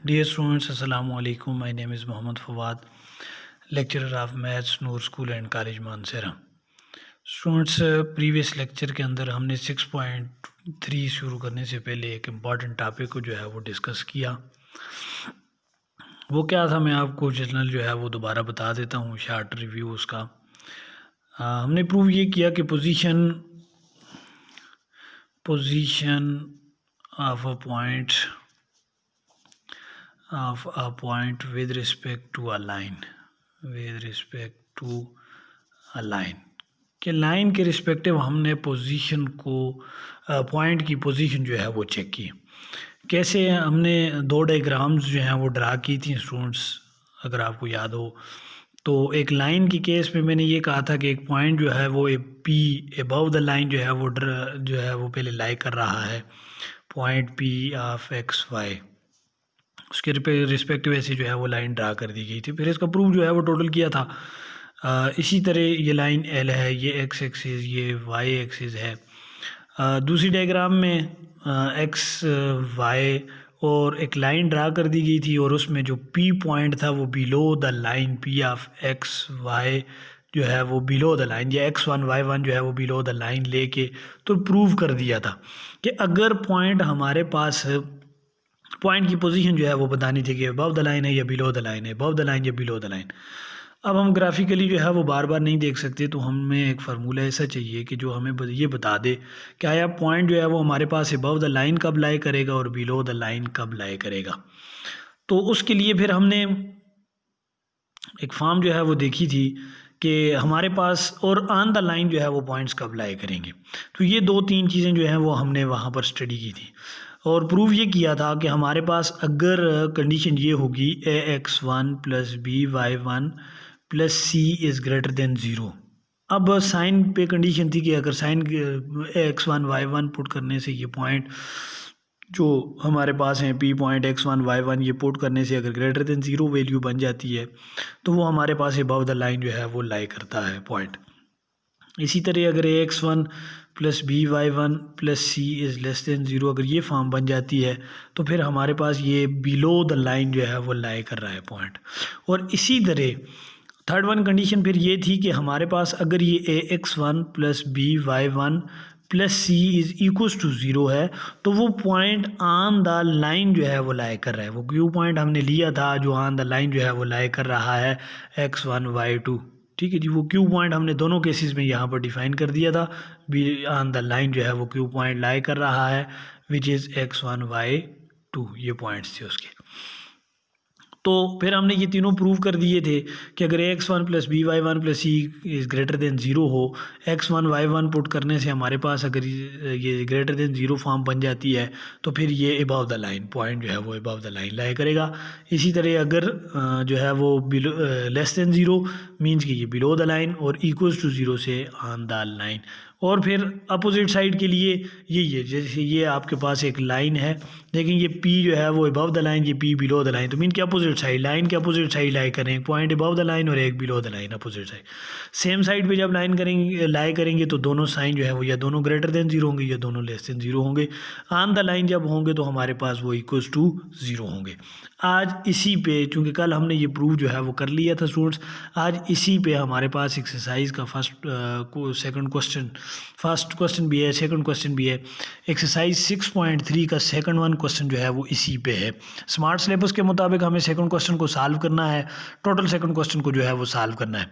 Dear students, Assalamu alaikum. My name is Mohammad Fawad, lecturer of Maths, Noor School and College Mansehra. Students previous lecture के अंदर हमने 6.3 शुरू करने से पहले एक इम्पॉर्टेंट टॉपिक को जो है वो डिस्कस किया. वो क्या था मैं आपको जनरल जो है वो दोबारा बता देता हूँ, शार्ट रिव्यू उसका. हमने प्रूव ये किया कि position of a point with respect to a line कि लाइन के रिस्पेक्टिव हमने पोजीशन को पॉइंट की पोजीशन जो है वो चेक की. कैसे हमने दो डायग्राम्स जो हैं वो ड्रा की थी स्टूडेंट्स, अगर आपको याद हो तो एक लाइन की केस में मैंने ये कहा था कि एक पॉइंट जो है वो पी अबव द लाइन जो है वो पहले लाई कर रहा है, point p of x y, उसके रिस्पेक्टिव ऐसे जो है वो लाइन ड्रा कर दी गई थी. फिर इसका प्रूफ जो है वो टोटल किया था. इसी तरह ये लाइन एल है, ये एक्स एक्सिस, ये वाई एक्सिस है. दूसरी डायग्राम में एक्स वाई और एक लाइन ड्रा कर दी गई थी और उसमें जो पी पॉइंट था वो below the line p of x y जो है वो बिलो द लाइन, या x1 y1 जो है वो बिलो द लाइन लेके तो प्रूव कर दिया था कि अगर पॉइंट हमारे पास पॉइंट की पोजीशन जो है वो बतानी थी कि अबव द लाइन है या बिलो द लाइन है, अबव द लाइन या बिलो द लाइन. अब हम ग्राफिकली जो है वो बार बार नहीं देख सकते, तो हमें एक फार्मूला ऐसा चाहिए कि जो हमें ये बता दे कि आया पॉइंट जो है वो हमारे पास अबव द लाइन कब लाई करेगा और बिलो द लाइन कब लाई करेगा. तो उसके लिए फिर हमने एक फॉर्म जो है वो देखी थी कि हमारे पास और ऑन द लाइन जो है वो पॉइंट्स कब लाई करेंगे. तो ये दो तीन चीज़ें जो हैं वो हमने वहाँ पर स्टडी की थी और प्रूव ये किया था कि हमारे पास अगर कंडीशन ये होगी ax1 plus by1 plus c is greater than zero. अब साइन पे कंडीशन थी कि अगर साइन x1 y1 पुट करने से ये पॉइंट जो हमारे पास हैं पी पॉइंट x1 y1 ये पुट करने से अगर ग्रेटर देन ज़ीरो वैल्यू बन जाती है तो वो हमारे पास अबव द लाइन जो है वो लाई करता है पॉइंट. इसी तरह अगर ax1 plus by1 plus c is less than zero अगर ये फॉर्म बन जाती है तो फिर हमारे पास ये बिलो द लाइन जो है वो लाई कर रहा है पॉइंट. और इसी तरह थर्ड वन कंडीशन फिर ये थी कि हमारे पास अगर ये ax1 plus by1 plus c is equals to zero है तो वो पॉइंट ऑन द लाइन जो है वो लाई कर रहा है. वो क्यू पॉइंट हमने लिया था जो ऑन द लाइन जो है वो लाई कर रहा है x1 y2. ठीक है जी, वो क्यू पॉइंट हमने दोनों केसेस में यहाँ पर डिफाइन कर दिया था. बी ऑन द लाइन जो है वो क्यू पॉइंट लाई कर रहा है विच इज़ x1 y2, ये पॉइंट्स थे उसके. तो फिर हमने ये तीनों प्रूव कर दिए थे कि अगर x1 plus by1 plus c is greater than zero हो, x1 y1 पुट करने से हमारे पास अगर ये ग्रेटर देन ज़ीरो फॉर्म बन जाती है तो फिर ये अबव द लाइन पॉइंट जो है वो अबव द लाइन लाई करेगा. इसी तरह अगर जो है वो below less than zero means कि ये बिलो द लाइन और इक्वल्स टू ज़ीरो से ऑन द लाइन. और फिर अपोजिट साइड के लिए ये जैसे ये आपके पास एक लाइन है, लेकिन ये P जो है वो अबव द लाइन, ये P बिलो द लाइन, तो मीन के अपोजिट साइड लाइन के अपोजिट साइड लाई करें, एक पॉइंट अबव द लाइन और एक below the line opposite side. Same side पे जब लाई करेंगे तो दोनों साइन जो है वो या दोनों ग्रेटर देन ज़ीरो होंगे या दोनों लेस देन ज़ीरो होंगे. ऑन द लाइन जब होंगे तो हमारे पास वो इक्वल्स टू ज़ीरो होंगे. आज इसी पे, चूँकि कल हमने ये प्रूव जो है वो कर लिया था स्टूडेंट्स, आज इसी पे हमारे पास एक्सरसाइज का फर्स्ट क्वेश्चन भी है, सेकंड क्वेश्चन भी है. एक्सरसाइज 6.3 का सेकंड वन क्वेश्चन जो है वो इसी पे है. स्मार्ट सिलेबस के मुताबिक हमें सेकंड क्वेश्चन को सॉल्व करना है, टोटल सेकंड क्वेश्चन को जो है वो सॉल्व करना है.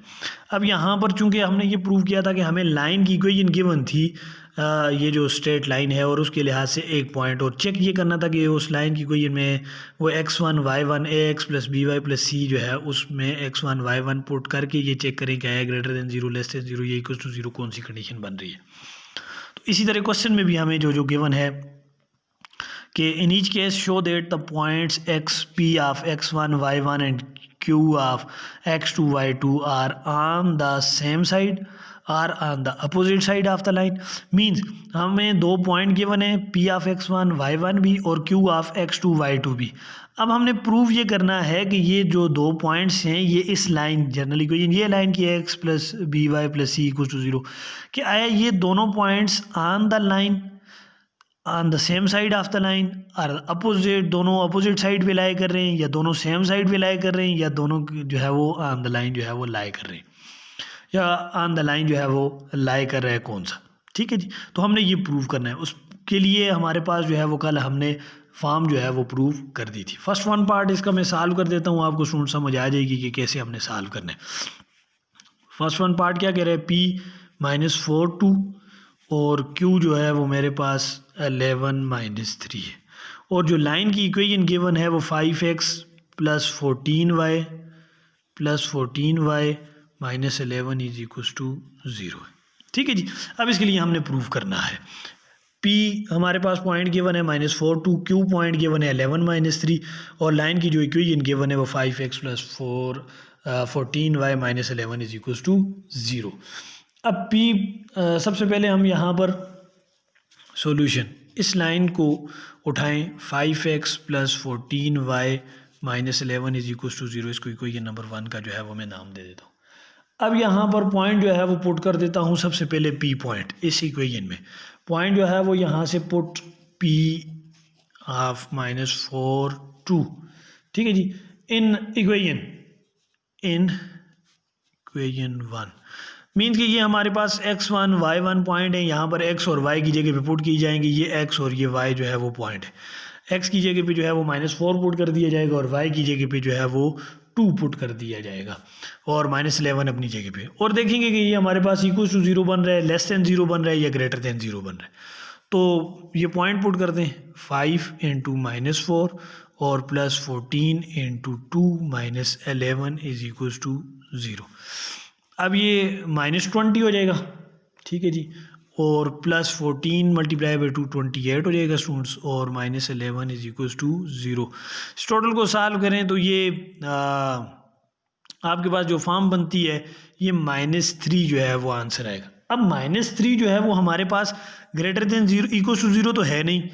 अब यहाँ पर चूंकि हमने ये प्रूव किया था कि हमें लाइन की इक्वेशन गिवन थी, ये जो स्ट्रेट लाइन है और उसके लिहाज से एक पॉइंट, और चेक ये करना था कि उस लाइन की इक्वेशन में वो x1 y1 ax plus by plus सी जो है उसमें x1 y1 पुट करके ये चेक करें कि आया greater than zero less than zero ये इक्वल टू ज़ीरो कौन सी कंडीशन बन रही है. तो इसी तरह क्वेश्चन में भी हमें जो गिवन है कि in each case show that the points x p of x1 y1 and q of x2 y2 are on the same side or on the opposite side of the line. Means हमें दो point given है P of x1 y1 भी और Q of x2 y2 भी. अब हमने prove ये करना है कि ये जो दो पॉइंट्स हैं ये इस लाइन जनरल इक्वेशन ये लाइन की x plus by plus c equal to zero कि आया ये दोनों points on the line on the same side of the line और अपोजिट, दोनों अपोजिट साइड पे लाई कर रहे हैं या दोनों सेम साइड पे लाई कर रहे हैं या दोनों जो है वो ऑन द लाइन जो है वो लाई कर रहे हैं या ऑन द लाइन जो है वो लाई कर रहा है कौन सा। ठीक है जी, तो हमने ये प्रूव करना है। उसके लिए हमारे पास जो है वो कल हमने फॉर्म जो है वो प्रूव कर दी थी। फर्स्ट वन पार्ट इसका मैं सॉल्व कर देता हूँ, आपको स्टूडेंट समझ आ जाएगी कि कैसे हमने सॉल्व करना है। फर्स्ट वन पार्ट क्या कह रहा है, P-4 और Q जो है वो मेरे पास 11-3 है और जो लाइन की इक्वेशन गिवन है वो 5x + 14y - 11 = 0 है। ठीक है जी, अब इसके लिए हमने प्रूव करना है। P हमारे पास पॉइंट गिवन है -4 2, Q पॉइंट गिवन है 11-3 और लाइन की जो इक्वेशन गिवन है वो 5x + 14y - 11 = 0। अब P सबसे पहले हम यहाँ पर सॉल्यूशन इस लाइन को उठाएं, 5x + 14y - 11 = 0, इसको इक्वेशन नंबर 1 का जो है वो मैं नाम दे देता हूँ। अब यहाँ पर पॉइंट जो है वो पुट कर देता हूँ। सबसे पहले P पॉइंट इस इक्वेशन में पॉइंट जो है वो यहाँ से पुट P ऑफ -4 2, ठीक है जी, इन इक्वेशन 1 मीन्स कि ये हमारे पास x1 y1 पॉइंट है। यहाँ पर x और y की जगह पे पुट की जाएंगे, ये x और ये y जो है वो पॉइंट है। x की जगह पे जो है वो -4 पुट कर दिया जाएगा और y की जगह पे जो है वो 2 पुट कर दिया जाएगा और -11 अपनी जगह पे। और देखेंगे कि ये हमारे पास = 0 बन रहा है, <0 बन रहा है या <0 बन रहा है। तो ये पॉइंट पुट कर दें, 5 × -4 और +14 × 2 - 11 = 0। अब ये -20 हो जाएगा, ठीक है जी, और +14 × 2 28 हो जाएगा स्टूडेंट्स और -11 = 0। इस टोटल को सॉल्व करें तो ये आपके पास जो फॉर्म बनती है ये -3 जो है वो आंसर आएगा। अब -3 जो है वो हमारे पास <0 = 0 तो है नहीं,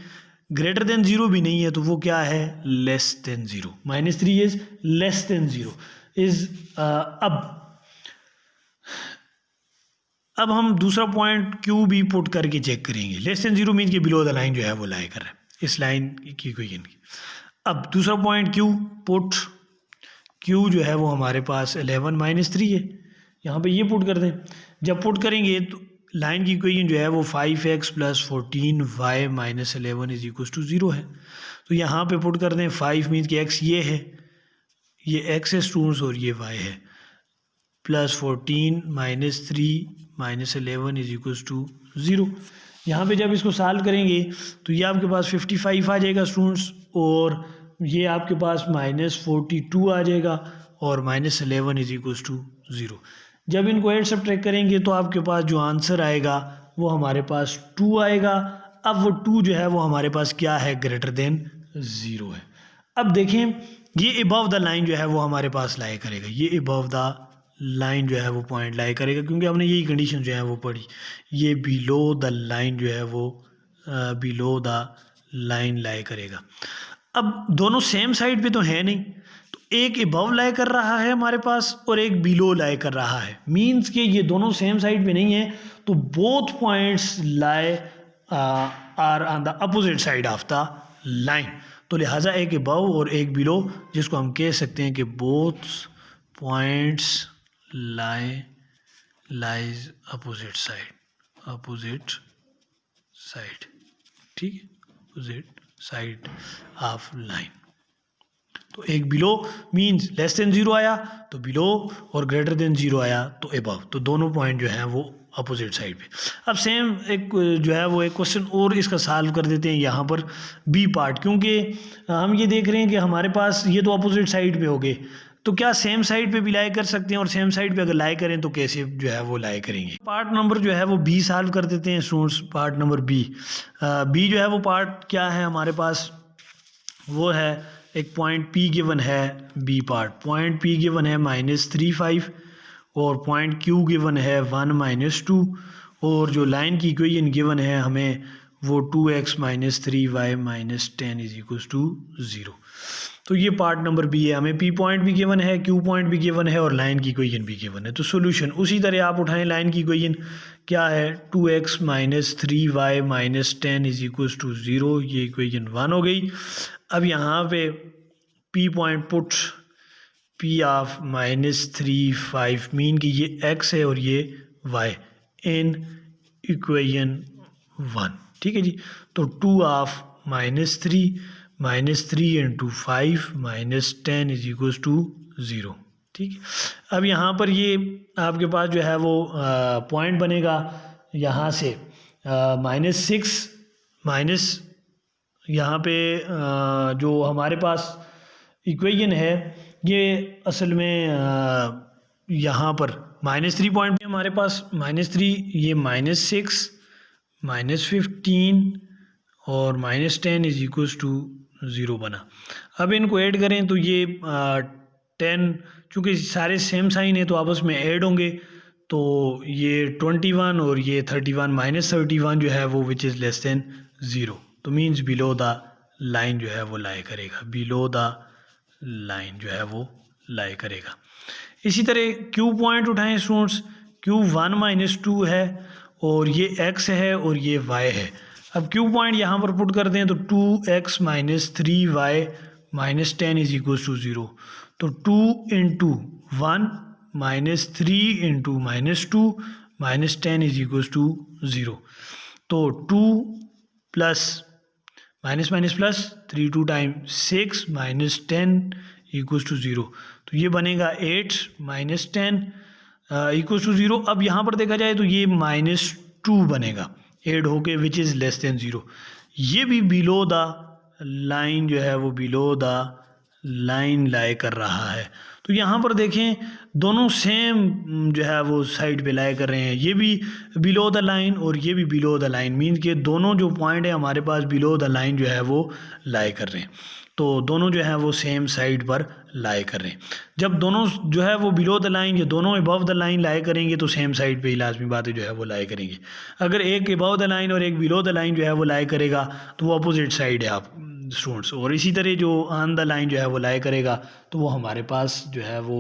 <0 भी नहीं है, तो वो क्या है, <0। -3 इज <0 इज अब हम दूसरा पॉइंट Q भी पुट करके चेक करेंगे। <0 मीन्स कि बिलो द लाइन जो है वो लाई कर रहा है इस लाइन की इक्वेशन की। अब दूसरा पॉइंट Q पुट Q जो है वो हमारे पास 11-3 है, यहाँ पे ये पुट कर दें। जब पुट करेंगे तो लाइन की इक्वेशन जो है वो 5x + 14y - 11 = 0 है। तो यहाँ पे पुट कर दें, 5 मीन्स कि x ये है, ये x है स्टूडेंट्स और ये y है, +14 - 3 - 11 = 0। यहाँ पे जब इसको सॉल्व करेंगे तो ये आपके पास 55 आ जाएगा स्टूडेंट्स और ये आपके पास -42 आ जाएगा और -11 = 0। जब इनको ऐड सब्ट्रैक्ट करेंगे तो आपके पास जो आंसर आएगा वो हमारे पास 2 आएगा। अब वो 2 जो है वो हमारे पास क्या है, <0 है। अब देखें ये अबव द लाइन जो है वो हमारे पास लाई करेगा, ये अबव द लाइन जो है वो पॉइंट लाई करेगा, क्योंकि हमने यही कंडीशन जो है वो पढ़ी। ये बिलो द लाइन जो है वो बिलो द लाइन लाई करेगा। अब दोनों सेम साइड पे तो है नहीं, तो एक अबव लाई कर रहा है हमारे पास और एक बिलो लाई कर रहा है, मीन्स कि ये दोनों सेम साइड पे नहीं है, तो both points lie are on the opposite side of the line. तो लिहाजा एक अबव और एक बिलो, जिसको हम कह सकते हैं कि both points lies opposite side, ठीक है, अपोजिट साइड ऑफ लाइन। तो एक बिलो मीन्स <0 आया तो बिलो और <0 आया तो अबव, तो दोनों पॉइंट जो हैं वो अपोजिट साइड पे। अब सेम एक जो है वो एक क्वेश्चन और इसका सॉल्व कर देते हैं यहाँ पर बी पार्ट, क्योंकि हम ये देख रहे हैं कि हमारे पास ये तो अपोजिट साइड पे हो गए, तो क्या सेम साइड पे भी लाई कर सकते हैं, और सेम साइड पे अगर लाई करें तो कैसे जो है वो लाई करेंगे। पार्ट नंबर जो है वो बी सॉल्व कर देते हैं स्टूडेंट्स। पार्ट नंबर बी जो है वो पार्ट क्या है हमारे पास, वो है एक पॉइंट P गिवन है, b part point P given है -35 और पॉइंट Q गिवन है 1 - 2 और जो लाइन की इक्वेशन गिवन है हमें वो 2x minus 3y minus 10 is equals to 0। तो ये पार्ट नंबर बी है। हमें पी पॉइंट भी गिवन है, क्यू पॉइंट भी गिवन है और लाइन की इक्वेशन भी गिवन है। तो सॉल्यूशन उसी तरह आप उठाएं। लाइन की इक्वेशन क्या है, 2x minus 3y minus 10 is equals to 0। ये इक्वेशन 1 हो गई। अब यहाँ पे P point put P of minus 3 5 mean कि ये x है और ये y इन इक्वेशन 1, ठीक है जी। तो 2 of minus 3 into 5 minus 10 is equals to 0, ठीक है। अब यहाँ पर ये आपके पास जो है वो पॉइंट बनेगा यहाँ से -6 माइनस यहाँ पे जो हमारे पास इक्वेशन है ये असल में यहाँ पर -3 पॉइंट पे हमारे पास -3, ये -6 -15 और -10 इज इक्वल्स टू 0 बना। अब इनको ऐड करें तो ये 10, चूँकि सारे सेम साइन है तो आपस में ऐड होंगे। तो ये 21 और ये 31 -31 जो है वो विच इज़ लेस देन 0, तो मीन्स बिलो द लाइन जो है वो लाई करेगा, बिलो द लाइन जो है वो लाई करेगा। इसी तरह क्यू पॉइंट उठाएं स्टूडेंट्स। क्यू 1 - 2 है और ये x है और ये y है। अब क्यू पॉइंट यहाँ पर पुट कर दें तो 2x minus 3y minus 10 is equals to 0। तो 2 into 1 minus 3 into -2 minus 10 is equals to 0। तो 2 plus minus minus plus 3 2 time 6 minus 10 equals to 0। तो ये बनेगा 8 माइनस 10 इक्वल्स टू 0। अब यहाँ पर देखा जाए तो ये -2 बनेगा ऐड होके विच इज़ लेस देन 0। ये भी बिलो द लाइन जो है वो बिलो द लाइन लाई कर रहा है। तो यहाँ पर देखें दोनों सेम जो है वो साइड पे लाई कर रहे हैं। ये भी बिलो द लाइन और ये भी बिलो द लाइन, मीन कि दोनों जो पॉइंट है हमारे पास बिलो द लाइन जो है वो लाई कर रहे हैं। तो दोनों जो है वो सेम साइड पर लाई कर रहे हैं। जब दोनों जो है वो बिलो द लाइन या दोनों अबव द लाइन लाई करेंगे तो सेम साइड पे ही लाजमी बात है जो है वो लाई करेंगे। अगर एक अबव द लाइन और एक बिलो द लाइन जो है वो लाई करेगा तो वो अपोजिट साइड है आप स्टूडेंट्स। और इसी तरह जो ऑन द लाइन जो है वो लाई करेगा तो वो हमारे पास जो है वो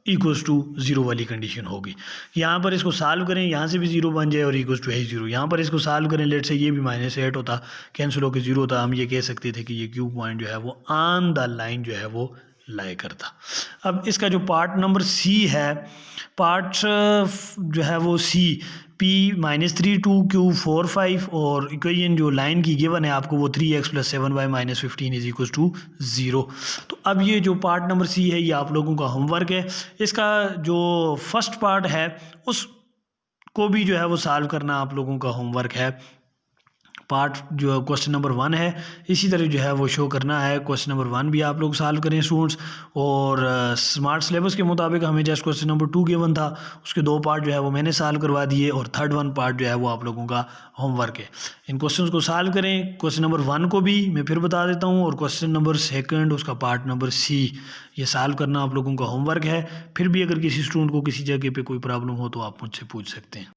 इक्वल्स टू 0 वाली कंडीशन होगी। यहाँ पर इसको सॉल्व करें, यहाँ से भी 0 बन जाए और इक्वल्स टू है 0। यहाँ पर इसको सॉल्व करें, लेट से ये भी -8 होता, कैंसिल होकर 0 होता। हम ये कह सकते थे कि ये क्यू पॉइंट जो है वो ऑन द लाइन जो है वो लाई करता। अब इसका जो पार्ट नंबर सी है, पार्ट जो है वो सी P -3 2 Q 4 5 और इक्वेशन जो लाइन की गिवन है आपको वो 3x + 7y - 15 is equals to 0। तो अब ये जो पार्ट नंबर सी है ये आप लोगों का होमवर्क है। इसका जो फर्स्ट पार्ट है उसको भी जो है वो सॉल्व करना आप लोगों का होमवर्क है। पार्ट जो क्वेश्चन नंबर 1 है इसी तरह जो है वो शो करना है। क्वेश्चन नंबर 1 भी आप लोग सॉल्व करें स्टूडेंट्स। और स्मार्ट सिलेबस के मुताबिक हमें जस्ट क्वेश्चन नंबर 2 गिवन था, उसके 2 पार्ट जो है वो मैंने सॉल्व करवा दिए और थर्ड 1 पार्ट जो है वो आप लोगों का होमवर्क है। इन क्वेश्चन को सॉल्व करें। क्वेश्चन नंबर 1 को भी मैं फिर बता देता हूँ और क्वेश्चन नंबर 2 उसका पार्ट नंबर सी, ये सॉल्व करना आप लोगों का होमवर्क है। फिर भी अगर किसी स्टूडेंट को किसी जगह पर कोई प्रॉब्लम हो तो आप मुझसे पूछ सकते हैं।